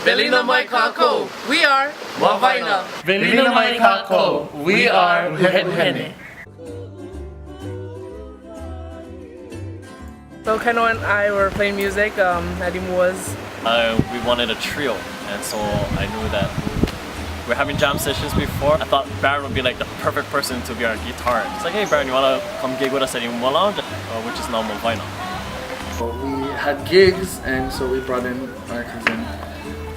Belina Mai Kako. We are Wavaina. Belina Mai Kako. We are Uhene. So Keno and I were playing music. Nadim was. We wanted a trio, and so I knew that we're having jam sessions before. I thought Baron would be like the perfect person to be our guitar. It's like, hey Baron, you wanna come gig with us at Mamua Lounge, which is now Mamua. So we had gigs, and so we brought in our cousin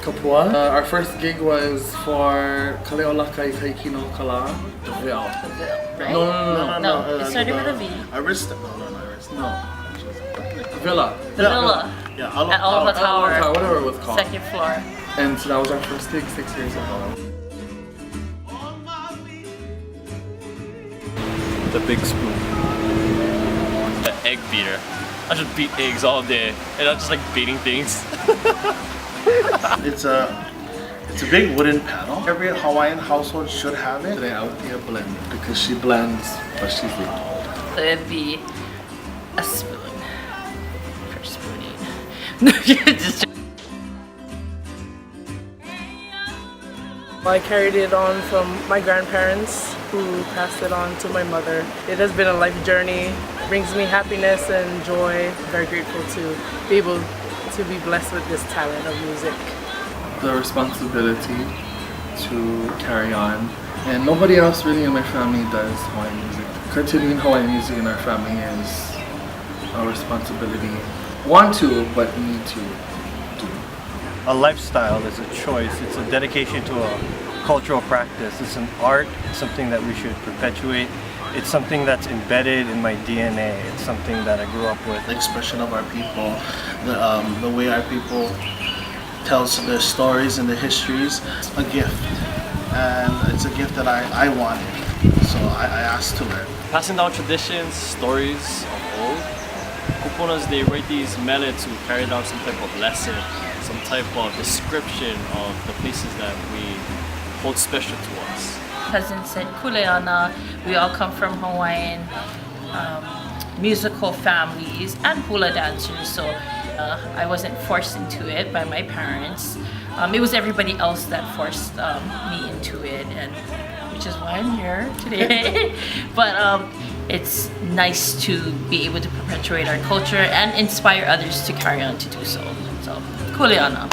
Kapua. Our first gig was for Kaleolakai Kaikino Kala. The Veil. Right? No. It started with a V. Arista. No. Villa. The Villa. Yeah, At Alva Tower. Whatever it was called. Second floor. And so that was our first gig 6 years ago. The big spoon. The egg beater. I just beat eggs all day, and I'm just like beating things. It's a big wooden paddle. Every Hawaiian household should have it. Today out here blend because she blends, but she's legal. So it'd be a spoon for spooning. No, just I carried it on from my grandparents, who passed it on to my mother. It has been a life journey. It brings me happiness and joy. Very grateful to be able to be blessed with this talent of music. The responsibility to carry on. And nobody else really in my family does Hawaiian music. Continuing Hawaiian music in our family is a responsibility. Want to, but need to do. A lifestyle is a choice. It's a dedication to a cultural practice. It's an art, something that we should perpetuate. It's something that's embedded in my DNA. It's something that I grew up with. The expression of our people, the way our people tells their stories and their histories, it's a gift. And it's a gift that I wanted. So I asked to learn. Passing down traditions, stories of old. Kuponas, they write these mele to carry down some type of lesson, some type of description of the places that we hold special to us. cousin said Kuleana. We all come from Hawaiian musical families and hula dancers, so I wasn't forced into it by my parents. It was everybody else that forced me into it, and which is why I'm here today. But it's nice to be able to perpetuate our culture and inspire others to carry on to do so. So, kuleana.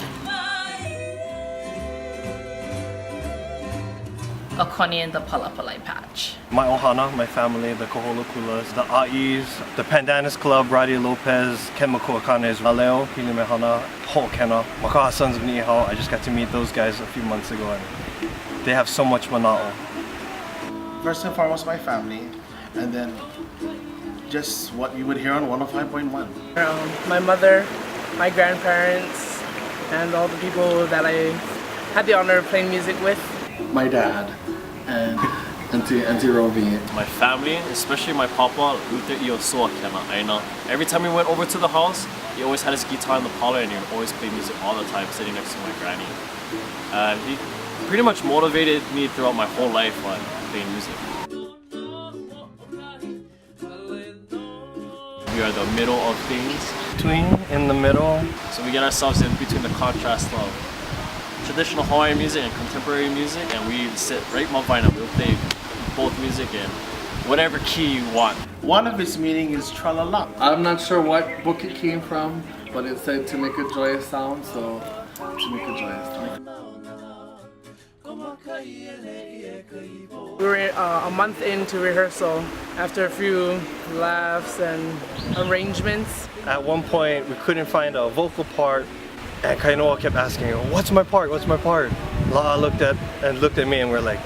Okoni and the Palapalai Patch. My ohana, my family, the Koholokulas, the A'is, the Pandanus Club, Radi Lopez, Ken Makoakanes, Aleo, Hilimehana, Ho'okena, Makaha Sons of Niihau. I just got to meet those guys a few months ago, and they have so much mana'o. First and foremost, my family, and then just what you would hear on 105.1. My mother, my grandparents, and all the people that I had the honor of playing music with. My dad and Auntie Rovi. My family, especially my papa, Luther Iosoa Kena Aina. Every time we went over to the house, he always had his guitar in the parlor and he would always play music all the time, sitting next to my granny. He pretty much motivated me throughout my whole life on playing music. We are the middle of things. In the middle. So we get ourselves in between the contrast of traditional Hawaiian music and contemporary music, and we sit right Mavaina. We'll play both music in whatever key you want. One of its meaning is tralala. I'm not sure what book it came from, but it said to make a joyous sound, so to make a joyous sound. We were a month into rehearsal after a few laughs and arrangements. At one point, we couldn't find a vocal part, and Kainoa kept asking, "What's my part? What's my part?" La'a looked at me, and we're like,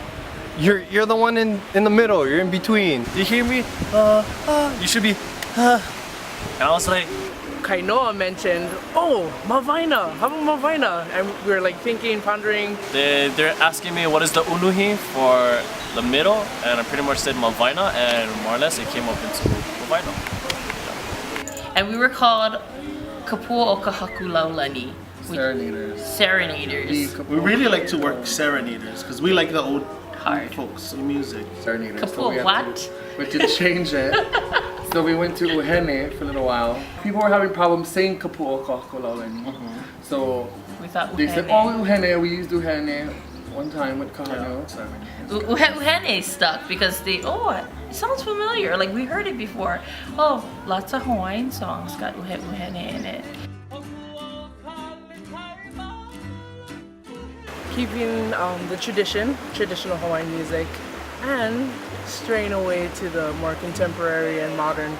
"You're the one in the middle. You're in between. Do you hear me? You should be." And I was like, Kainoa mentioned, "Oh, Mavaina, how about Mavaina?" And we were like thinking, pondering. they're asking me what is the unuhi for the middle, and I pretty much said Mavaina, and more or less it came up into Mavaina. And we were called Kapua o Kahaku Laulani. Serenaders. Serenaders. We really like to work serenaders because we like the old Hard. folks music. Serenaders. Kapua we what? we had to change it. So we went to Uhene for a little while. People were having problems saying Kapua o Kahaku Laulani. So without They said, uhene. oh, uhene, we used uhene one time with kahano. So, Uhene stuck because it sounds familiar. Like we heard it before. Oh, lots of Hawaiian songs got uhene in it. Keeping the traditional Hawaiian music, and straying away to the more contemporary and modern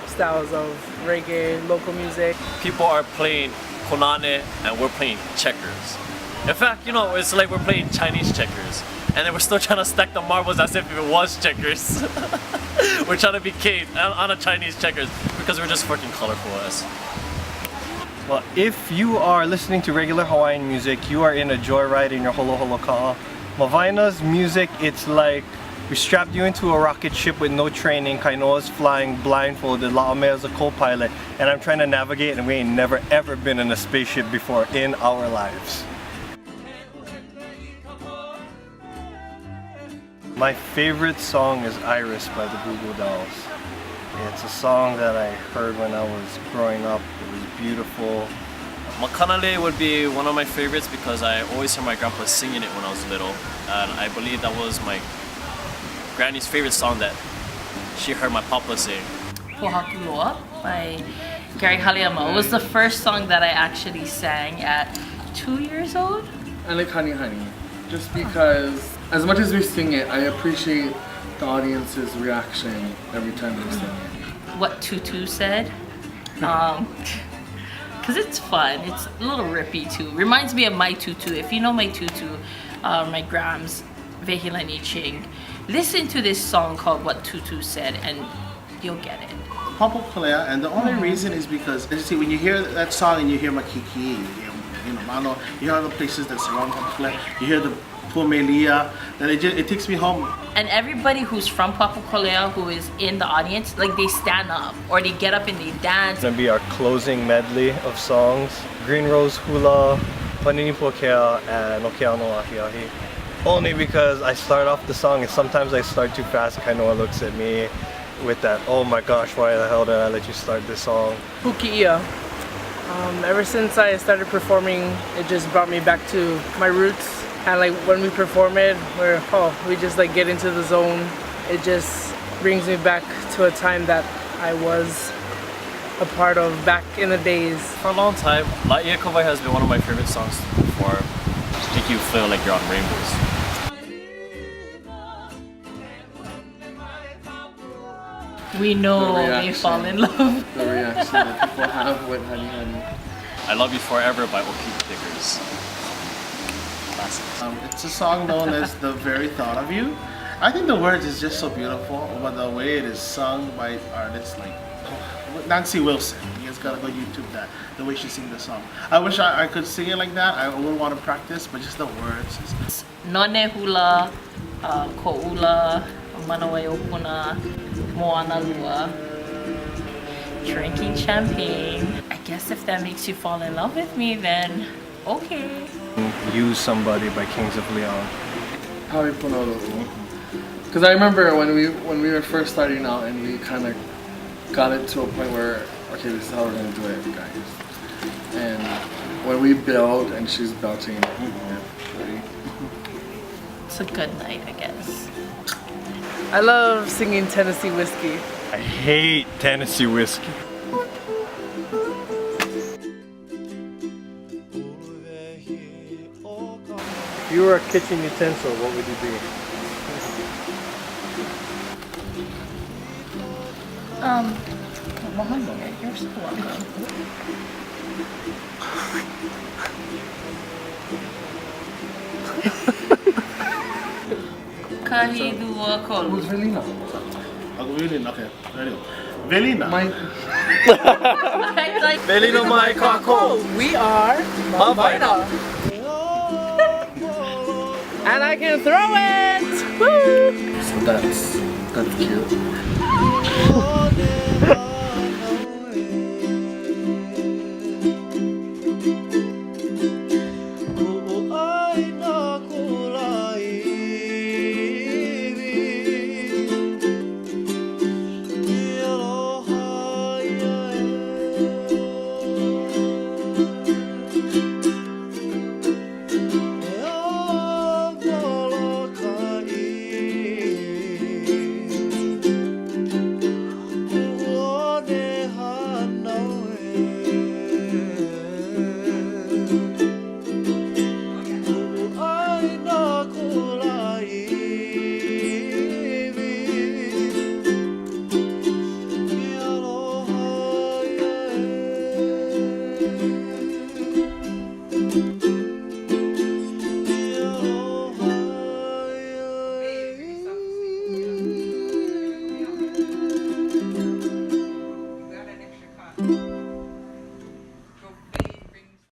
styles of reggae, local music. People are playing konane and we're playing checkers. In fact, it's like we're playing Chinese checkers. And then we're still trying to stack the marbles as if it was checkers. We're trying to be king on a Chinese checkers because we're just freaking colorful as. Well, if you are listening to regular Hawaiian music, you are in a joyride in your holo holo ka'a. Mavaina's music, it's like we strapped you into a rocket ship with no training. Kainoa's flying blindfolded, La'amea's a co-pilot, and I'm trying to navigate, and we ain't never ever been in a spaceship before in our lives. My favorite song is Iris by the Goo Goo Dolls. It's a song that I heard when I was growing up. It was beautiful. Makanale would be one of my favorites because I always heard my grandpa singing it when I was little. And I believe that was my granny's favorite song that she heard my papa sing. Pohakuloa by Gary Haliama was the first song that I actually sang at 2 years old. I like Honey Honey, just because as much as we sing it, I appreciate the audience's reaction every time we sing it. What Tutu said. Because it's fun. It's a little rippy too. Reminds me of My Tutu. If you know My Tutu, my grams, Vehilani Ching, listen to this song called What Tutu Said and you'll get it. Papo Kalea, and the only reason is because, you see, when you hear that song and you hear Makiki, you know, Mano, you hear other places that surround Papo Kalea, you hear the Pumelia, then it takes me home. And everybody who's from Papakolea who is in the audience, like they stand up or they get up and they dance. It's gonna be our closing medley of songs. Green Rose Hula, Panini Pokea, and Okeano Ahiahi. Only because I start off the song and sometimes I start too fast. Kainoa looks at me with that, oh my gosh, why the hell did I let you start this song? Puki'ia. Ever since I started performing, it just brought me back to my roots. And like when we perform it, we just like get into the zone. It just brings me back to a time that I was a part of back in the days. For a long time, Laia Kovai has been one of my favorite songs for make you feel like you're on rainbows. We know they fall in love. The reaction that people have with Honey Honey. I Love You Forever by Okiku Pickers. Classic. It's a song known as The Very Thought of You. I think the words is just so beautiful, but the way it is sung by artists like Nancy Wilson. You guys gotta go YouTube that, the way she sings the song. I wish I could sing it like that. I would want to practice, but just the words. None hula, ko'ula, manawa opuna, moana lua. Drinking champagne. I guess if that makes you fall in love with me, then okay. Use Somebody by Kings of Leon. Because I remember when we were first starting out and we kind of got it to a point where, okay, this is how we're going to do it, guys. And when we build and she's belting, It's a good night, I guess. I love singing Tennessee Whiskey. I hate Tennessee Whiskey. If you were a kitchen utensil, what would you be? Mohammed, you're so welcome. Kahidua kolu. who's Velina? Velina, okay. Ready? Velina. Belino mai kako. We are Mavaina. and I can throw it! Woo! So that's cute.